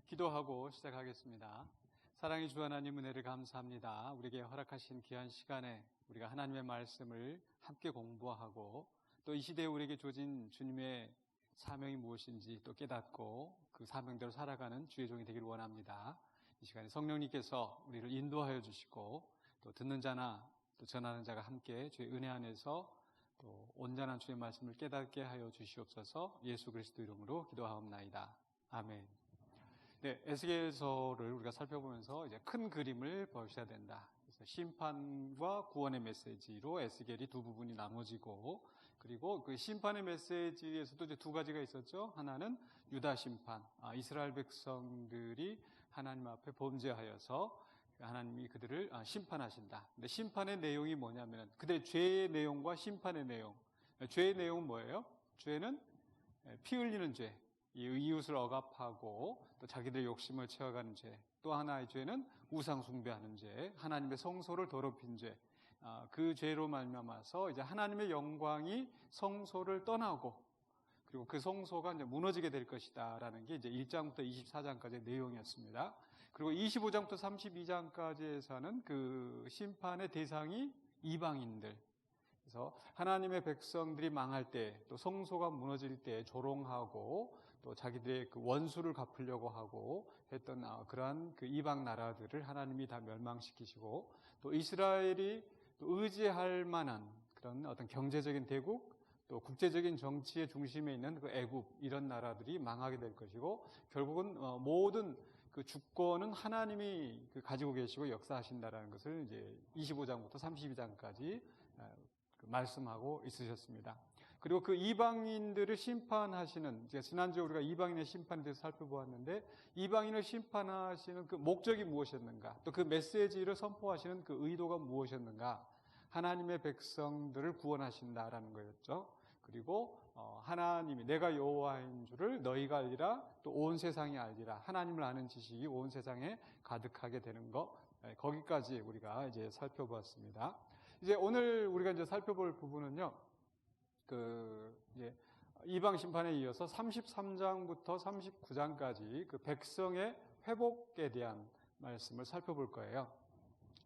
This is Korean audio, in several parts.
기도하고 시작하겠습니다. 사랑의 주 하나님 은혜를 감사합니다. 우리에게 허락하신 귀한 시간에 우리가 하나님의 말씀을 함께 공부하고 또 이 시대에 우리에게 주어진 주님의 사명이 무엇인지 또 깨닫고 그 사명대로 살아가는 주의 종이 되기를 원합니다. 이 시간에 성령님께서 우리를 인도하여 주시고 또 듣는 자나 또 전하는 자가 함께 주의 은혜 안에서 또 온전한 주의 말씀을 깨닫게 하여 주시옵소서. 예수 그리스도 이름으로 기도하옵나이다. 아멘. 네, 에스겔서를 우리가 살펴보면서 이제 큰 그림을 보셔야 된다. 그래서 심판과 구원의 메시지로 에스겔이 두 부분이 나눠지고, 그리고 그 심판의 메시지에서도 이제 두 가지가 있었죠. 하나는 유다 심판, 이스라엘 백성들이 하나님 앞에 범죄하여서 하나님이 그들을 심판하신다. 근데 심판의 내용이 뭐냐면 그들의 죄의 내용과 심판의 내용. 죄의 내용은 뭐예요? 죄는 피 흘리는 죄. 이 이웃을 억압하고 또 자기들의 욕심을 채워가는 죄, 또 하나의 죄는 우상 숭배하는 죄, 하나님의 성소를 더럽힌 죄, 그 죄로 말미암아서 이제 하나님의 영광이 성소를 떠나고 그리고 그 성소가 이제 무너지게 될 것이다라는 게 이제 1장부터 24장까지의 내용이었습니다. 그리고 25장부터 32장까지에서는 그 심판의 대상이 이방인들. 그래서 하나님의 백성들이 망할 때, 또 성소가 무너질 때 조롱하고 또 자기들의 그 원수를 갚으려고 하고 했던 그러한 그 이방 나라들을 하나님이 다 멸망시키시고 또 이스라엘이 또 의지할 만한 그런 어떤 경제적인 대국 또 국제적인 정치의 중심에 있는 그 애굽 이런 나라들이 망하게 될 것이고 결국은 모든 그 주권은 하나님이 가지고 계시고 역사하신다라는 것을 이제 25장부터 32장까지 말씀하고 있으셨습니다. 그리고 그 이방인들을 심판하시는, 이제 지난주에 우리가 이방인의 심판에 대해서 살펴보았는데 이방인을 심판하시는 그 목적이 무엇이었는가, 또 그 메시지를 선포하시는 그 의도가 무엇이었는가, 하나님의 백성들을 구원하신다라는 거였죠. 그리고 하나님이 내가 여호와인 줄을 너희가 알리라, 또 온 세상이 알리라, 하나님을 아는 지식이 온 세상에 가득하게 되는 것, 거기까지 우리가 이제 살펴보았습니다. 이제 오늘 우리가 이제 살펴볼 부분은요, 이제 이방 심판에 이어서 33장부터 39장까지 그 백성의 회복에 대한 말씀을 살펴볼 거예요.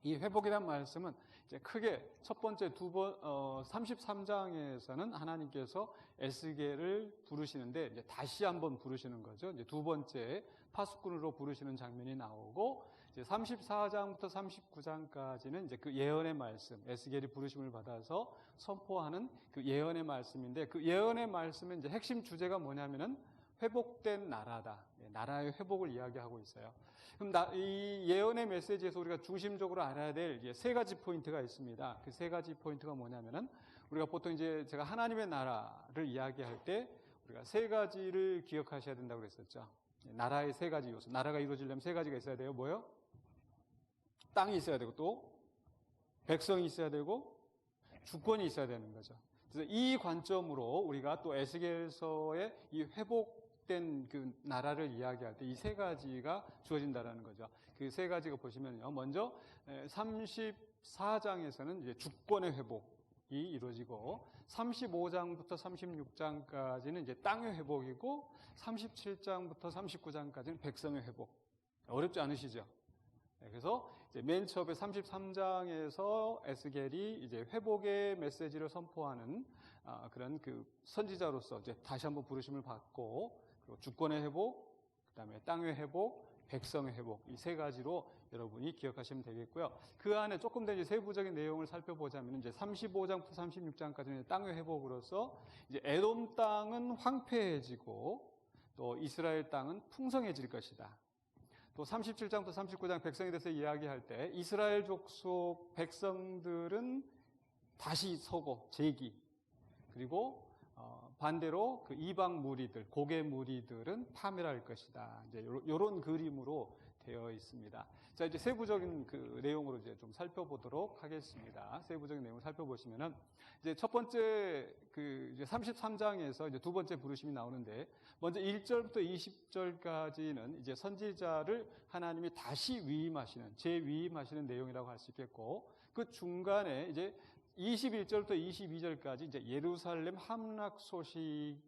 이 회복에 대한 말씀은 이제 크게 첫 번째 33장에서는 하나님께서 에스겔을 부르시는데 이제 다시 한번 부르시는 거죠. 이제 두 번째 파수꾼으로 부르시는 장면이 나오고 이제 34장부터 39장까지는 이제 그 예언의 말씀, 에스겔이 부르심을 받아서 선포하는 그 예언의 말씀인데 그 예언의 말씀의 이제 핵심 주제가 뭐냐면은 회복된 나라다. 나라의 회복을 이야기하고 있어요. 그럼 이 예언의 메시지에서 우리가 중심적으로 알아야 될 세 가지 포인트가 있습니다. 그 세 가지 포인트가 뭐냐면은 우리가 보통 이제 제가 하나님의 나라를 이야기할 때 우리가 세 가지를 기억하셔야 된다고 그랬었죠. 나라의 세 가지 요소. 나라가 이루어지려면 세 가지가 있어야 돼요. 뭐요? 땅이 있어야 되고 또 백성이 있어야 되고 주권이 있어야 되는 거죠. 그래서 이 관점으로 우리가 또 에스겔서의 이 회복된 그 나라를 이야기할 때 이 세 가지가 주어진다라는 거죠. 그 세 가지가 보시면요. 먼저 34장에서는 이제 주권의 회복이 이루어지고 35장부터 36장까지는 이제 땅의 회복이고 37장부터 39장까지는 백성의 회복. 어렵지 않으시죠? 그래서 이제 맨 처음에 33장에서 에스겔이 이제 회복의 메시지를 선포하는 그런 그 선지자로서 이제 다시 한번 부르심을 받고 그리고 주권의 회복, 그다음에 땅의 회복, 백성의 회복 이 세 가지로 여러분이 기억하시면 되겠고요. 그 안에 조금 더 이제 세부적인 내용을 살펴보자면 이제 35장부터 36장까지는 땅의 회복으로서 이제 에돔 땅은 황폐해지고 또 이스라엘 땅은 풍성해질 것이다. 또 37장부터 39장 백성에 대해서 이야기할 때 이스라엘 족속 백성들은 다시 서고 재기, 그리고 반대로 그 이방 무리들, 고개 무리들은 파멸할 것이다. 이제 요런 그림으로 되어 있습니다. 자, 이제 세부적인 그 내용으로 이제 좀 살펴보도록 하겠습니다. 세부적인 내용을 살펴보시면은 이제 첫 번째 그 이제 33장에서 이제 두 번째 부르심이 나오는데 먼저 1절부터 20절까지는 이제 선지자를 하나님이 다시 위임하시는, 재위임하시는 내용이라고 할 수 있겠고 그 중간에 이제 21절부터 22절까지 이제 예루살렘 함락 소식이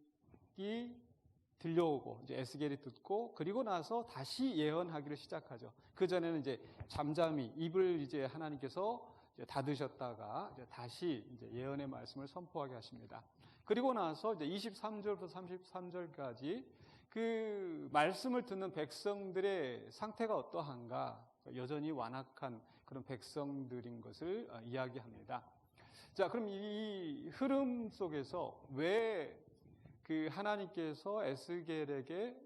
들려오고 이제 에스겔이 듣고 그리고 나서 다시 예언하기를 시작하죠. 그 전에는 이제 잠잠히 입을 이제 하나님께서 이제 닫으셨다가 이제 다시 이제 예언의 말씀을 선포하게 하십니다. 그리고 나서 이제 23절부터 33절까지 그 말씀을 듣는 백성들의 상태가 어떠한가, 여전히 완악한 그런 백성들인 것을 이야기합니다. 자, 그럼 이 흐름 속에서 왜 그 하나님께서 에스겔에게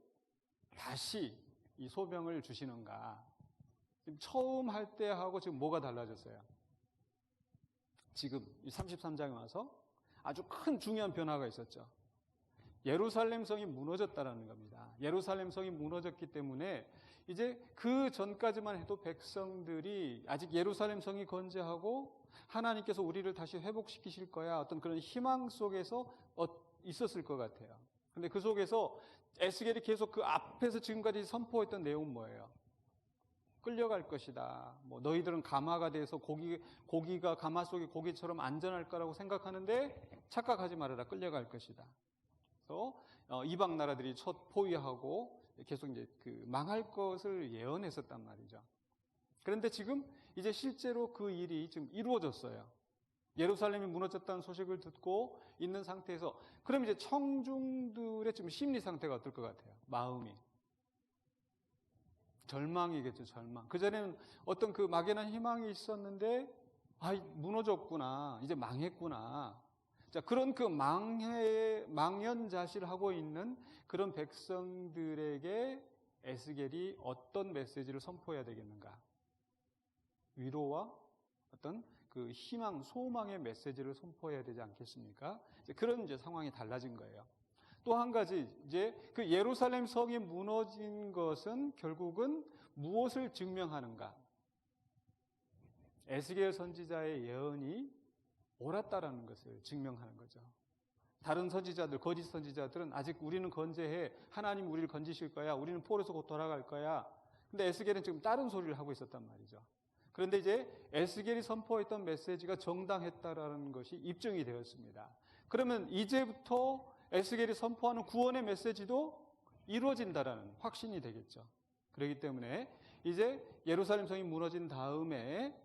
다시 이 소명을 주시는가? 처음 할 때하고 지금 뭐가 달라졌어요? 지금 33장에 와서 아주 큰 중요한 변화가 있었죠. 예루살렘 성이 무너졌다라는 겁니다. 예루살렘 성이 무너졌기 때문에 이제 그 전까지만 해도 백성들이 아직 예루살렘 성이 건재하고 하나님께서 우리를 다시 회복시키실 거야, 어떤 그런 희망 속에서 있었을 것 같아요. 근데 그 속에서 에스겔이 계속 그 앞에서 지금까지 선포했던 내용은 뭐예요? 끌려갈 것이다. 뭐 너희들은 가마가 돼서 고기가 가마 속의 고기처럼 안전할 거라고 생각하는데 착각하지 말아라. 끌려갈 것이다. 그래서 이방 나라들이 첫 포위하고 계속 이제 그 망할 것을 예언했었단 말이죠. 그런데 지금 이제 실제로 그 일이 지금 이루어졌어요. 예루살렘이 무너졌다는 소식을 듣고 있는 상태에서 그럼 이제 청중들의 지금 심리 상태가 어떨 것 같아요? 마음이 절망이겠죠. 절망. 그전에는 어떤 그 막연한 희망이 있었는데 무너졌구나, 이제 망했구나. 자, 그런 그 망연자실하고 있는 그런 백성들에게 에스겔이 어떤 메시지를 선포해야 되겠는가? 위로와 어떤 그 희망, 소망의 메시지를 선포해야 되지 않겠습니까? 그런 이제 상황이 달라진 거예요. 또 한 가지, 이제 그 예루살렘 성이 무너진 것은 결국은 무엇을 증명하는가? 에스겔 선지자의 예언이 옳았다라는 것을 증명하는 거죠. 다른 선지자들, 거짓 선지자들은 아직 우리는 건재해, 하나님 우리를 건지실 거야, 우리는 포로에서 곧 돌아갈 거야. 근데 에스겔은 지금 다른 소리를 하고 있었단 말이죠. 그런데 이제 에스겔이 선포했던 메시지가 정당했다라는 것이 입증이 되었습니다. 그러면 이제부터 에스겔이 선포하는 구원의 메시지도 이루어진다라는 확신이 되겠죠. 그렇기 때문에 이제 예루살렘 성이 무너진 다음에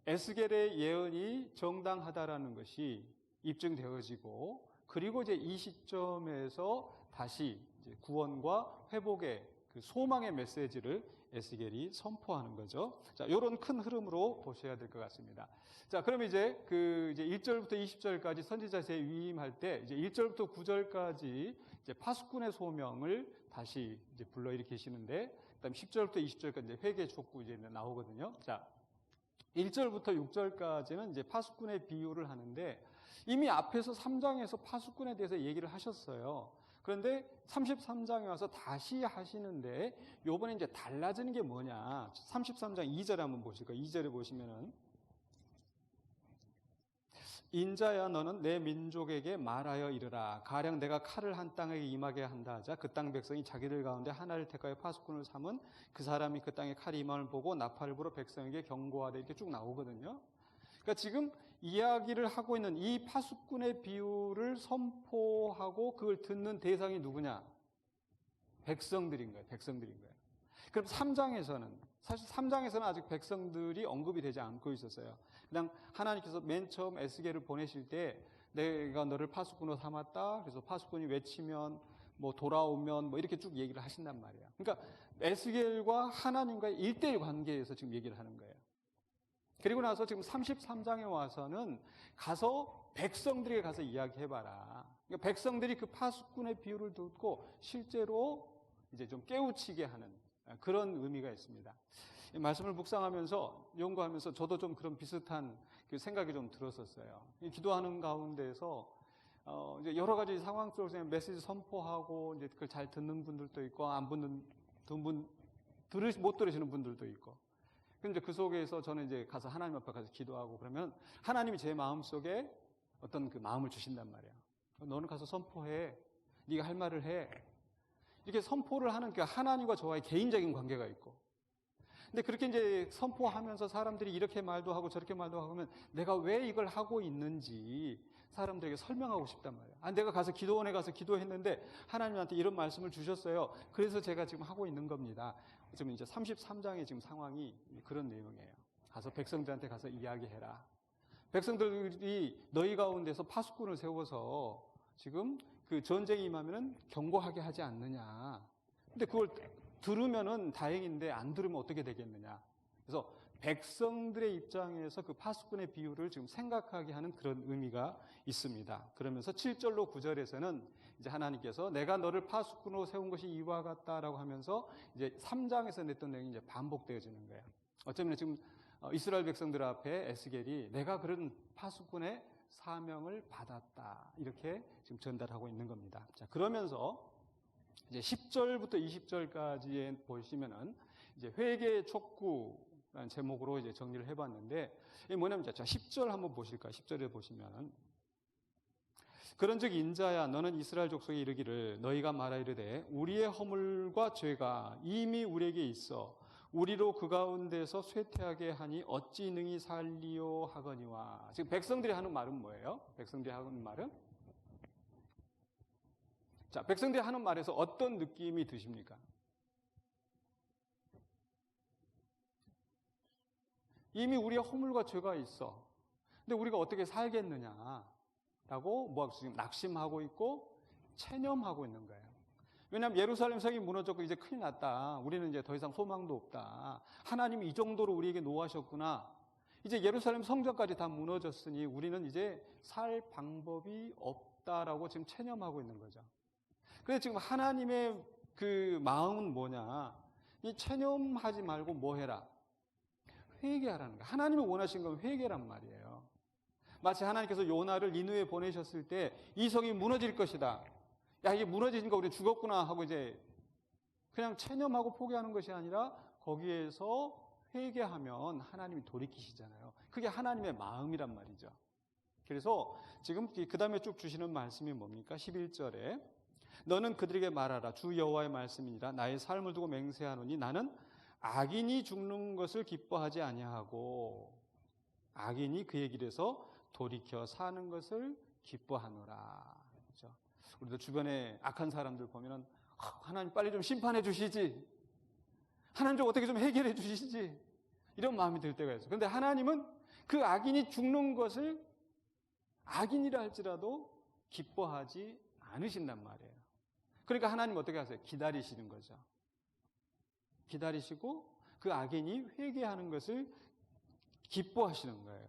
에스겔의 예언이 정당하다라는 것이 입증되어지고, 그리고 이제 이 시점에서 다시 이제 구원과 회복의 그 소망의 메시지를 에스겔이 선포하는 거죠. 자, 이런 큰 흐름으로 보셔야 될 것 같습니다. 자, 그럼 이제 이제 1절부터 20절까지 선지자세에 위임할 때, 이제 1절부터 9절까지 이제 파수꾼의 소명을 다시 이제 불러일으키시는데, 그다음 10절부터 20절까지 이제 회개 촉구 이제 나오거든요. 자, 1절부터 6절까지는 이제 파수꾼의 비유를 하는데, 이미 앞에서 3장에서 파수꾼에 대해서 얘기를 하셨어요. 그런데 33장에 와서 다시 하시는데, 요번에 이제 달라지는 게 뭐냐? 33장 2절에 한번 보실까요? 2절에 보시면은, 인자야 너는 내 민족에게 말하여 이르라. 가령 내가 칼을 한 땅에게 임하게 한다 하자 그 땅 백성이 자기들 가운데 하나를 택하여 파수꾼을 삼은 그 사람이 그 땅에 칼이 임함을 보고 나팔을 불어 백성에게 경고하되, 이렇게 쭉 나오거든요. 그러니까 지금 이야기를 하고 있는 이 파수꾼의 비유를 선포하고 그걸 듣는 대상이 누구냐? 백성들인 거예요. 백성들인 거예요. 그럼 3장에서는, 사실 3장에서는 아직 백성들이 언급이 되지 않고 있었어요. 그냥 하나님께서 맨 처음 에스겔을 보내실 때 내가 너를 파수꾼으로 삼았다. 그래서 파수꾼이 외치면 뭐 돌아오면 뭐 이렇게 쭉 얘기를 하신단 말이에요. 그러니까 에스겔과 하나님과의 1대1 관계에서 지금 얘기를 하는 거예요. 그리고 나서 지금 33장에 와서는 가서 백성들에게 가서 이야기해봐라. 그러니까 백성들이 그 파수꾼의 비유를 듣고 실제로 이제 좀 깨우치게 하는 그런 의미가 있습니다. 이 말씀을 묵상하면서 연구하면서 저도 좀 그런 비슷한 그 생각이 좀 들었었어요. 기도하는 가운데서 이제 여러 가지 상황 속에서 메시지 선포하고 이제 그걸 잘 듣는 분들도 있고 안 듣는 못 들으시는 분들도 있고. 근데 그 속에서 저는 이제 가서 하나님 앞에 가서 기도하고 그러면 하나님이 제 마음 속에 어떤 그 마음을 주신단 말이에요. 너는 가서 선포해. 네가 할 말을 해. 이렇게 선포를 하는 그 하나님과 저와의 개인적인 관계가 있고, 근데 그렇게 이제 선포하면서 사람들이 이렇게 말도 하고 저렇게 말도 하고 하면 내가 왜 이걸 하고 있는지 사람들에게 설명하고 싶단 말이에요. 내가 가서 기도원에 가서 기도했는데 하나님한테 이런 말씀을 주셨어요. 그래서 제가 지금 하고 있는 겁니다. 지금 이제 33장의 지금 상황이 그런 내용이에요. 가서 백성들한테 가서 이야기해라. 백성들이 너희 가운데서 파수꾼을 세워서 지금 그 전쟁이 임하면은 경고하게 하지 않느냐. 근데 그걸 들으면은 다행인데 안 들으면 어떻게 되겠느냐. 그래서 백성들의 입장에서 그 파수꾼의 비유를 지금 생각하게 하는 그런 의미가 있습니다. 그러면서 7절로 9절에서는 이제 하나님께서 내가 너를 파수꾼으로 세운 것이 이와 같다라고 하면서 이제 3장에서 냈던 내용이 이제 반복되어지는 거예요. 어쩌면 지금 이스라엘 백성들 앞에 에스겔이 내가 그런 파수꾼의 사명을 받았다. 이렇게 지금 전달하고 있는 겁니다. 자, 그러면서 이제 10절부터 20절까지에 보시면은 이제 회개의 촉구라는 제목으로 이제 정리를 해봤는데 이게 뭐냐면 자 10절 한번 보실까요? 10절에 보시면 그런즉 인자야 너는 이스라엘 족속에 이르기를 너희가 말하이르되 우리의 허물과 죄가 이미 우리에게 있어 우리로 그 가운데서 쇠퇴하게 하니 어찌 능히 살리요 하거니와. 지금 백성들이 하는 말은 뭐예요? 백성들이 하는 말은 자, 백성들이 하는 말에서 어떤 느낌이 드십니까? 이미 우리의 허물과 죄가 있어. 근데 우리가 어떻게 살겠느냐? 라고 뭐하고 지금 낙심하고 있고 체념하고 있는 거예요. 왜냐하면 예루살렘 성이 무너졌고 이제 큰일 났다. 우리는 이제 더 이상 소망도 없다. 하나님이 이 정도로 우리에게 노하셨구나. 이제 예루살렘 성전까지 다 무너졌으니 우리는 이제 살 방법이 없다라고 지금 체념하고 있는 거죠. 그래서 지금 하나님의 그 마음은 뭐냐? 이 체념하지 말고 뭐 해라? 회개하라는 거예요. 하나님이 원하신 건 회개란 말이에요. 마치 하나님께서 요나를 니느웨에 보내셨을 때 이 성이 무너질 것이다. 야, 이게 무너지니까 우리 죽었구나 하고 이제 그냥 체념하고 포기하는 것이 아니라 거기에서 회개하면 하나님이 돌이키시잖아요. 그게 하나님의 마음이란 말이죠. 그래서 지금 그 다음에 쭉 주시는 말씀이 뭡니까? 11절에 너는 그들에게 말하라. 주 여호와의 말씀이니라. 나의 삶을 두고 맹세하노니 나는 악인이 죽는 것을 기뻐하지 아니하고 악인이 그의 길에서 돌이켜 사는 것을 기뻐하노라. 그렇죠? 우리도 주변에 악한 사람들 보면은 하나님 빨리 좀 심판해 주시지. 하나님 좀 어떻게 좀 해결해 주시지. 이런 마음이 들 때가 있어요. 그런데 하나님은 그 악인이 죽는 것을 악인이라 할지라도 기뻐하지 않으신단 말이에요. 그러니까 하나님 어떻게 하세요? 기다리시는 거죠. 기다리시고 그 악인이 회개하는 것을 기뻐하시는 거예요.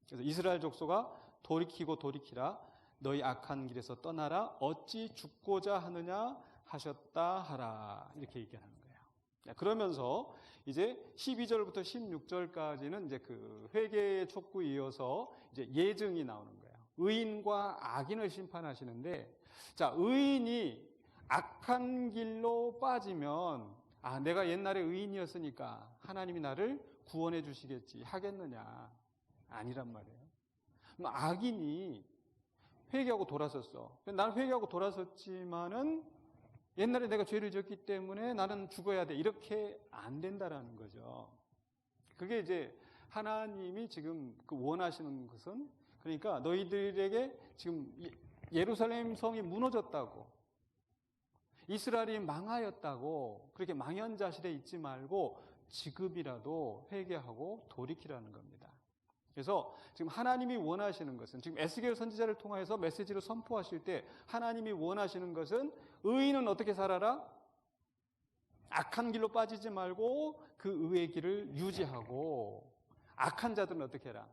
그래서 이스라엘 족속아 돌이키고 돌이키라. 너희 악한 길에서 떠나라. 어찌 죽고자 하느냐 하셨다 하라. 이렇게 얘기하는 거예요. 그러면서 이제 12절부터 16절까지는 이제 그 회개의 촉구에 이어서 이제 예증이 나오는 거예요. 의인과 악인을 심판하시는데, 자, 의인이 악한 길로 빠지면, 아, 내가 옛날에 의인이었으니까 하나님이 나를 구원해 주시겠지 하겠느냐? 아니란 말이에요. 악인이 회개하고 돌아섰어. 나는 회개하고 돌아섰지만은 옛날에 내가 죄를 지었기 때문에 나는 죽어야 돼. 이렇게 안 된다라는 거죠. 그게 이제 하나님이 지금 그 원하시는 것은, 그러니까 너희들에게 지금 예루살렘 성이 무너졌다고, 이스라엘이 망하였다고 그렇게 망연자실에 있지 말고 지금이라도 회개하고 돌이키라는 겁니다. 그래서 지금 하나님이 원하시는 것은, 지금 에스겔 선지자를 통해서 메시지를 선포하실 때 하나님이 원하시는 것은 의인은 어떻게 살아라? 악한 길로 빠지지 말고 그 의의 길을 유지하고, 악한 자들은 어떻게 해라?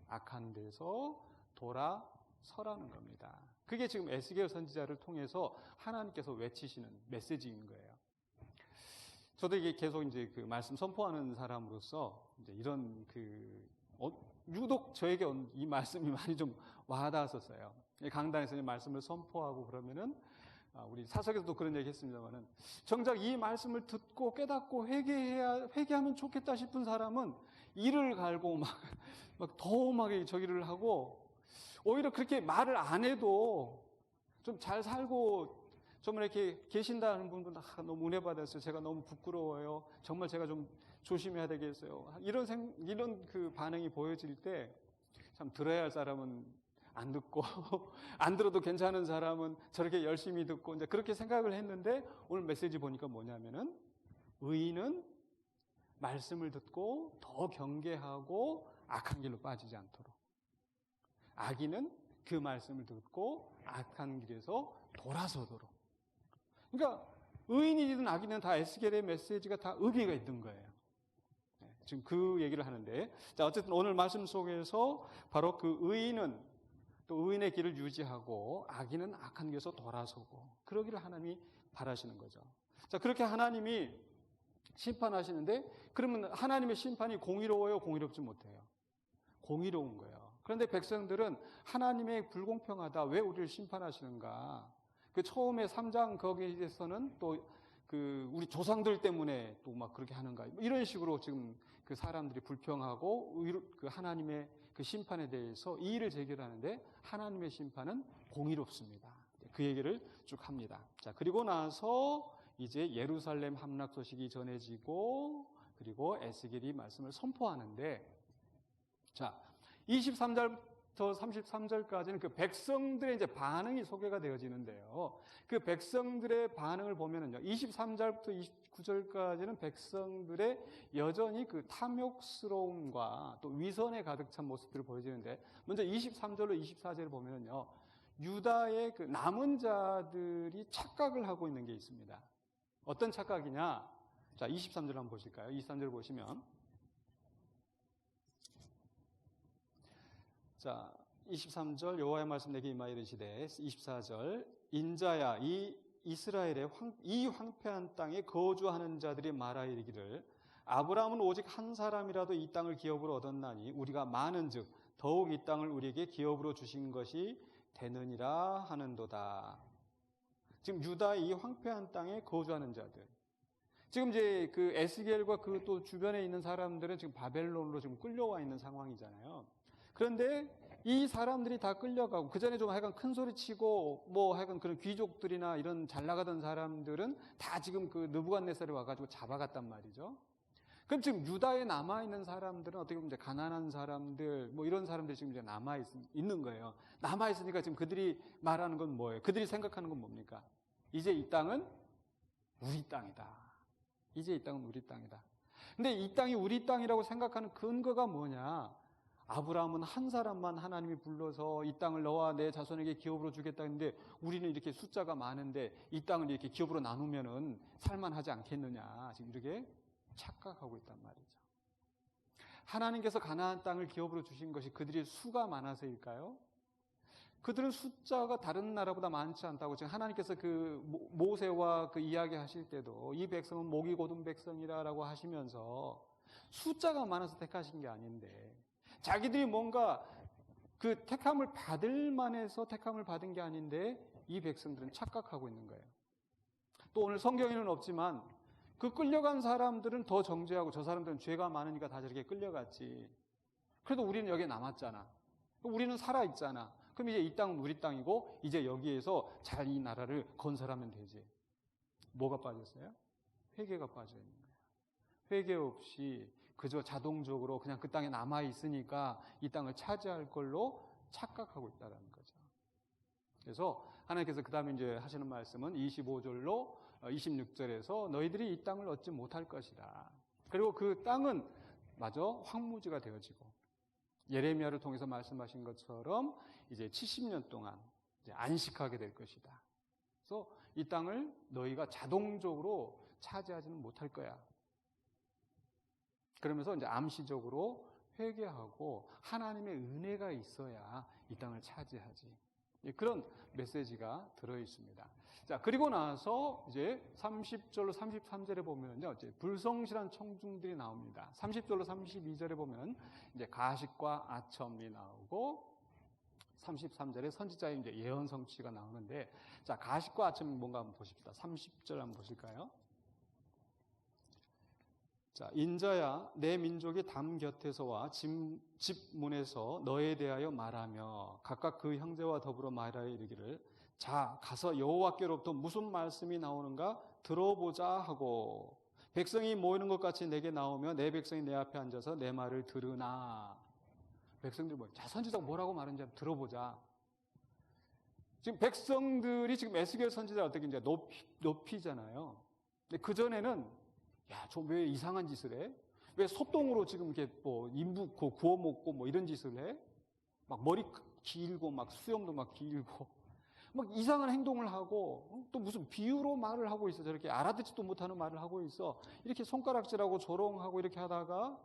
악한 데서 돌아서라는 겁니다. 그게 지금 에스겔 선지자를 통해서 하나님께서 외치시는 메시지인 거예요. 저도 이게 계속 이제 그 말씀 선포하는 사람으로서 이제 이런 유독 저에게 이 말씀이 많이 좀 와닿았었어요. 강단에서 말씀을 선포하고 그러면은, 우리 사석에서도 그런 얘기 했습니다만은, 정작 이 말씀을 듣고 깨닫고 회개하면 좋겠다 싶은 사람은 이를 갈고 막 더 험하게 저기를 하고, 오히려 그렇게 말을 안 해도 좀 잘 살고 정말 이렇게 계신다는 분은 너무 은혜 받았어요. 제가 너무 부끄러워요. 정말 제가 좀 조심해야 되겠어요. 이런 그 반응이 보여질 때 참 들어야 할 사람은 안 듣고 안 들어도 괜찮은 사람은 저렇게 열심히 듣고 이제 그렇게 생각을 했는데 오늘 메시지 보니까 뭐냐면은 의인은 말씀을 듣고 더 경계하고 악한 길로 빠지지 않도록, 악인은 그 말씀을 듣고 악한 길에서 돌아서도록. 그러니까 의인이든 악인이든 다 에스겔의 메시지가 다 의미가 있는 거예요. 지금 그 얘기를 하는데, 자, 어쨌든 오늘 말씀 속에서 바로 그 의인은 또 의인의 길을 유지하고 악인은 악한 길에서 돌아서고 그러기를 하나님이 바라시는 거죠. 자, 그렇게 하나님이 심판하시는데 그러면 하나님의 심판이 공의로워요? 공의롭지 못해요? 공의로운 거예요. 그런데 백성들은 하나님의 불공평하다, 왜 우리를 심판하시는가? 그 처음에 3장 거기에서는 또 그 우리 조상들 때문에 또 막 그렇게 하는가? 이런 식으로 지금 그 사람들이 불평하고 그 하나님의 그 심판에 대해서 이의를 제기하는데 하나님의 심판은 공의롭습니다. 그 얘기를 쭉 합니다. 자, 그리고 나서 이제 예루살렘 함락 소식이 전해지고 그리고 에스겔이 말씀을 선포하는데, 자, 23절부터 33절까지는 그 백성들의 이제 반응이 소개가 되어지는데요. 그 백성들의 반응을 보면은요, 23절부터 29절까지는 백성들의 여전히 그 탐욕스러움과 또 위선에 가득 찬 모습들을 보여지는데, 먼저 23절로 24절을 보면은요, 유다의 그 남은 자들이 착각을 하고 있는 게 있습니다. 어떤 착각이냐? 자, 23절 한번 보실까요? 23절 보시면, 자, 23절 여호와의 말씀 내게 임하여 이르시되, 24절 인자야 이 이스라엘의 이 황폐한 땅에 거주하는 자들이 말하여 이르기를 아브라함은 오직 한 사람이라도 이 땅을 기업으로 얻었나니 우리가 많은즉 더욱 이 땅을 우리에게 기업으로 주신 것이 되느니라 하는도다. 지금 유다의 이 황폐한 땅에 거주하는 자들, 지금 이제 그 에스겔과 그 또 주변에 있는 사람들은 지금 바벨론으로 지금 끌려와 있는 상황이잖아요. 그런데 이 사람들이 다 끌려가고, 그 전에 좀 하여간 큰 소리 치고 뭐 하여간 그런 귀족들이나 이런 잘 나가던 사람들은 다 지금 그 느부갓네살이 와가지고 잡아갔단 말이죠. 그럼 지금 유다에 남아있는 사람들은 어떻게 보면 이제 가난한 사람들, 뭐 이런 사람들이 지금 이제 남아있는 거예요. 남아있으니까 지금 그들이 말하는 건 뭐예요? 그들이 생각하는 건 뭡니까? 이제 이 땅은 우리 땅이다. 이제 이 땅은 우리 땅이다. 근데 이 땅이 우리 땅이라고 생각하는 근거가 뭐냐? 아브라함은 한 사람만 하나님이 불러서 이 땅을 너와 내 자손에게 기업으로 주겠다 했는데 우리는 이렇게 숫자가 많은데 이 땅을 이렇게 기업으로 나누면은 살만하지 않겠느냐, 지금 이렇게 착각하고 있단 말이죠. 하나님께서 가나안 땅을 기업으로 주신 것이 그들이 수가 많아서일까요? 그들은 숫자가 다른 나라보다 많지 않다고, 지금 하나님께서 그 모세와 그 이야기 하실 때도 이 백성은 목이 곧은 백성이라고 하시면서 숫자가 많아서 택하신 게 아닌데, 자기들이 뭔가 그 택함을 받을 만해서 택함을 받은 게 아닌데 이 백성들은 착각하고 있는 거예요. 또 오늘 성경에는 없지만 그 끌려간 사람들은 더 정죄하고 저 사람들은 죄가 많으니까 다 저렇게 끌려갔지. 그래도 우리는 여기에 남았잖아. 우리는 살아있잖아. 그럼 이제 이 땅은 우리 땅이고 이제 여기에서 잘 이 나라를 건설하면 되지. 뭐가 빠졌어요? 회개가 빠져 있는 거예요. 회개 없이 그저 자동적으로 그냥 그 땅에 남아있으니까 이 땅을 차지할 걸로 착각하고 있다는 거죠. 그래서 하나님께서 그 다음에 이제 하시는 말씀은 25절로 26절에서 너희들이 이 땅을 얻지 못할 것이다. 그리고 그 땅은 마저 황무지가 되어지고, 예레미야를 통해서 말씀하신 것처럼 이제 70년 동안 이제 안식하게 될 것이다. 그래서 이 땅을 너희가 자동적으로 차지하지는 못할 거야. 그러면서 이제 암시적으로 회개하고 하나님의 은혜가 있어야 이 땅을 차지하지. 그런 메시지가 들어 있습니다. 자, 그리고 나서 이제 30절로 33절에 보면요, 이제 불성실한 청중들이 나옵니다. 30절로 32절에 보면 이제 가식과 아첨이 나오고, 33절에 선지자의 이제 예언 성취가 나오는데, 자, 가식과 아첨이 뭔가 한번 보십시다. 30절 한번 보실까요? 자, 인자야 내 민족이 담 곁에서와 집 문에서 너에 대하여 말하며 각각 그 형제와 더불어 말하여 이르기를 자, 가서 여호와께로부터 무슨 말씀이 나오는가 들어보자 하고 백성이 모이는 것 같이 내게 나오며 내 백성이 내 앞에 앉아서 내 말을 들으나. 백성들이 자, 선지자가 뭐라고 말하는지 들어보자. 지금 백성들이 지금 에스겔 선지자를 어떻게 이제 높이잖아요. 근데 그전에는 야, 저 왜 이상한 짓을 해? 왜 소똥으로 지금 이렇게 인부 구워 먹고 이런 짓을 해? 막 머리 길고 막 수염도 막 길고 막 이상한 행동을 하고 또 무슨 비유로 말을 하고 있어. 저렇게 알아듣지도 못하는 말을 하고 있어. 이렇게 손가락질하고 조롱하고 이렇게 하다가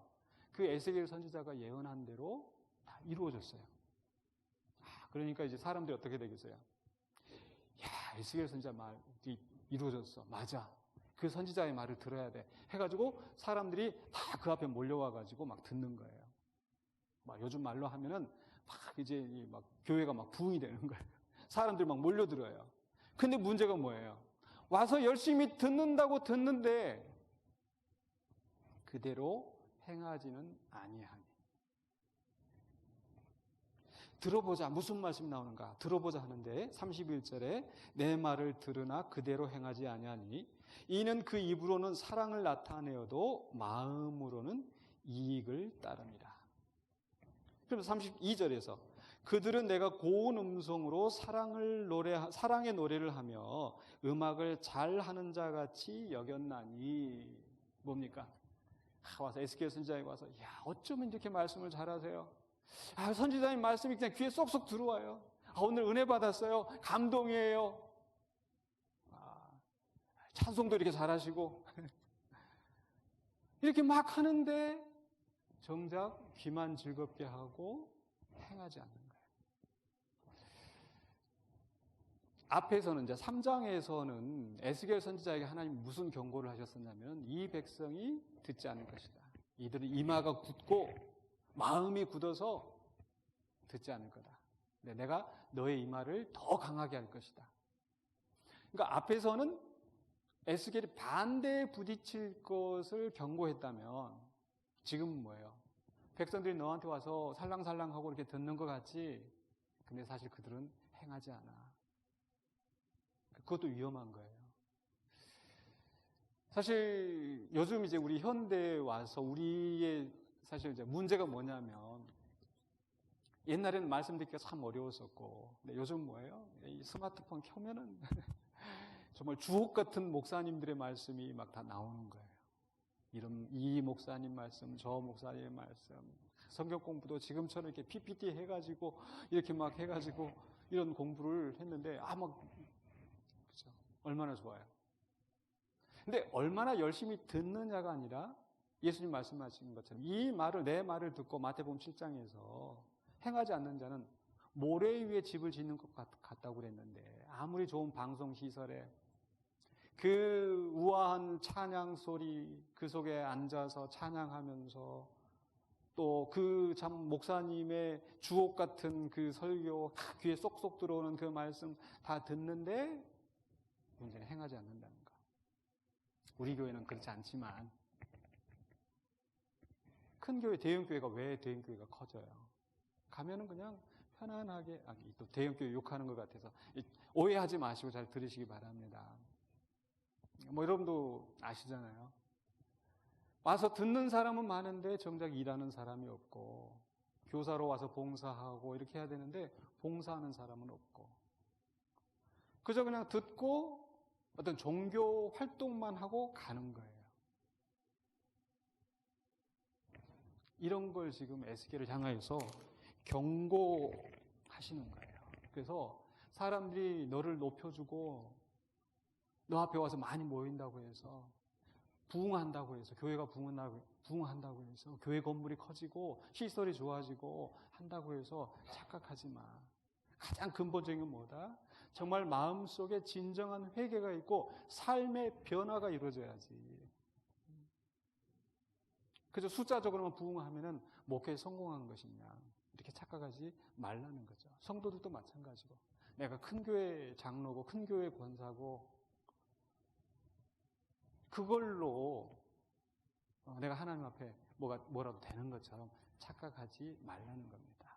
그 에스겔 선지자가 예언한 대로 다 이루어졌어요. 그러니까 이제 사람들이 어떻게 되겠어요? 야, 에스겔 선지자 말이 이루어졌어. 맞아. 그 선지자의 말을 들어야 돼. 해가지고 사람들이 다 그 앞에 몰려와가지고 막 듣는 거예요. 막 요즘 말로 하면은 막 이제 막 교회가 막 부흥이 되는 거예요. 사람들이 막 몰려들어요. 근데 문제가 뭐예요? 와서 열심히 듣는다고 듣는데 그대로 행하지는 아니하니. 들어보자. 무슨 말씀이 나오는가? 들어보자 하는데 31절에 내 말을 들으나 그대로 행하지 아니하니 이는 그 입으로는 사랑을 나타내어도 마음으로는 이익을 따릅니다. 그럼 32절에서 그들은 내가 고운 음성으로 사랑의 노래를 하며 음악을 잘하는 자같이 여겼나니. 뭡니까? 와서 에스겔 선지자에 와서 야, 어쩌면 이렇게 말씀을 잘하세요? 선지자님 말씀이 그냥 귀에 쏙쏙 들어와요. 오늘 은혜 받았어요. 감동이에요. 찬송도 이렇게 잘하시고 이렇게 막 하는데 정작 귀만 즐겁게 하고 행하지 않는 거예요. 앞에서는 이제 3장에서는 에스겔 선지자에게 하나님 무슨 경고를 하셨었냐면 이 백성이 듣지 않을 것이다. 이들은 이마가 굳고 마음이 굳어서 듣지 않을 거다. 내가 너의 이마를 더 강하게 할 것이다. 그러니까 앞에서는 에스겔이 반대에 부딪힐 것을 경고했다면 지금은 뭐예요? 백성들이 너한테 와서 살랑살랑하고 이렇게 듣는 것 같지? 근데 사실 그들은 행하지 않아. 그것도 위험한 거예요. 사실 요즘 이제 우리 현대에 와서 우리의 사실 이제 문제가 뭐냐면 옛날에는 말씀 듣기가 참 어려웠었고 근데 요즘 뭐예요? 이 스마트폰 켜면은 정말 주옥 같은 목사님들의 말씀이 막 다 나오는 거예요. 이 목사님 말씀, 저 목사님의 말씀, 성경 공부도 지금처럼 이렇게 PPT 해가지고 이렇게 막 해가지고 이런 공부를 했는데 그렇죠? 얼마나 좋아요. 근데 얼마나 열심히 듣느냐가 아니라 예수님 말씀하신 것처럼 이 말을 내 말을 듣고 마태복음 7장에서 행하지 않는 자는 모래 위에 집을 짓는 것 같다고 그랬는데 아무리 좋은 방송 시설에 그 우아한 찬양 소리 그 속에 앉아서 찬양하면서 또 그 참 목사님의 주옥 같은 그 설교 귀에 쏙쏙 들어오는 그 말씀 다 듣는데 문제는 행하지 않는다는 거. 우리 교회는 그렇지 않지만 큰 교회, 대형 교회가 왜 대형 교회가 커져요? 가면은 그냥 편안하게 또 대형 교회 욕하는 것 같아서 오해하지 마시고 잘 들으시기 바랍니다. 여러분도 아시잖아요. 와서 듣는 사람은 많은데 정작 일하는 사람이 없고 교사로 와서 봉사하고 이렇게 해야 되는데 봉사하는 사람은 없고 그저 그냥 듣고 어떤 종교 활동만 하고 가는 거예요. 이런 걸 지금 에스겔을 향하여서 경고하시는 거예요. 그래서 사람들이 너를 높여주고 너 앞에 와서 많이 모인다고 해서 부흥한다고 해서 교회가 부흥한다고 해서 교회 건물이 커지고 시설이 좋아지고 한다고 해서 착각하지 마. 가장 근본적인 건 뭐다? 정말 마음속에 진정한 회개가 있고 삶의 변화가 이루어져야지. 그저 숫자적으로만 부흥하면은 목회에 성공한 것이냐 이렇게 착각하지 말라는 거죠. 성도들도 마찬가지고 내가 큰 교회 장로고 큰 교회 권사고 그걸로 내가 하나님 앞에 뭐라도 되는 것처럼 착각하지 말라는 겁니다.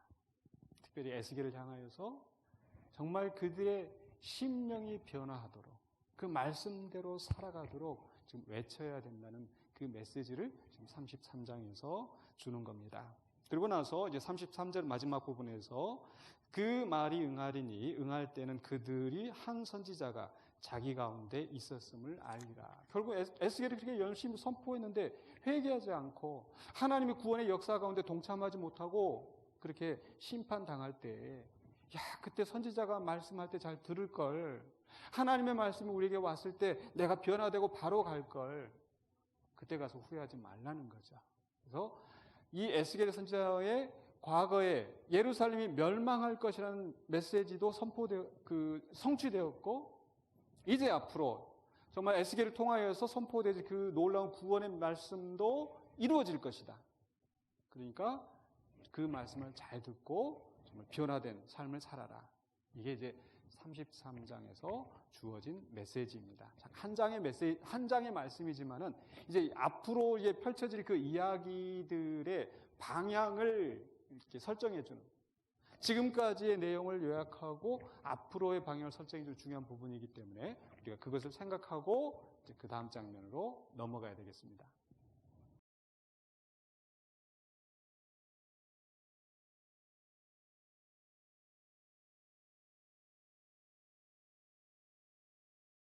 특별히 에스겔을 향하여서 정말 그들의 심령이 변화하도록 그 말씀대로 살아가도록 지금 외쳐야 된다는 그 메시지를 지금 33장에서 주는 겁니다. 그리고 나서 이제 33절 마지막 부분에서 그 말이 응하리니 응할 때는 그들이 한 선지자가 자기 가운데 있었음을 알리라. 결국 에스겔이 그렇게 열심히 선포했는데 회개하지 않고 하나님의 구원의 역사 가운데 동참하지 못하고 그렇게 심판당할 때, 그때 선지자가 말씀할 때 잘 들을 걸, 하나님의 말씀이 우리에게 왔을 때 내가 변화되고 바로 갈 걸, 그때 가서 후회하지 말라는 거죠. 그래서 이 에스겔 선지자의 과거에 예루살렘이 멸망할 것이라는 메시지도 성취되었고, 이제 앞으로 정말 에스겔을 통하여서 선포되지 그 놀라운 구원의 말씀도 이루어질 것이다. 그러니까 그 말씀을 잘 듣고 정말 변화된 삶을 살아라. 이게 이제 33장에서 주어진 메시지입니다. 한 장의 말씀이지만은 이제 앞으로 이제 펼쳐질 그 이야기들의 방향을 이렇게 설정해주는, 지금까지의 내용을 요약하고 앞으로의 방향을 설정해주는 중요한 부분이기 때문에 우리가 그것을 생각하고 이제 그 다음 장면으로 넘어가야 되겠습니다.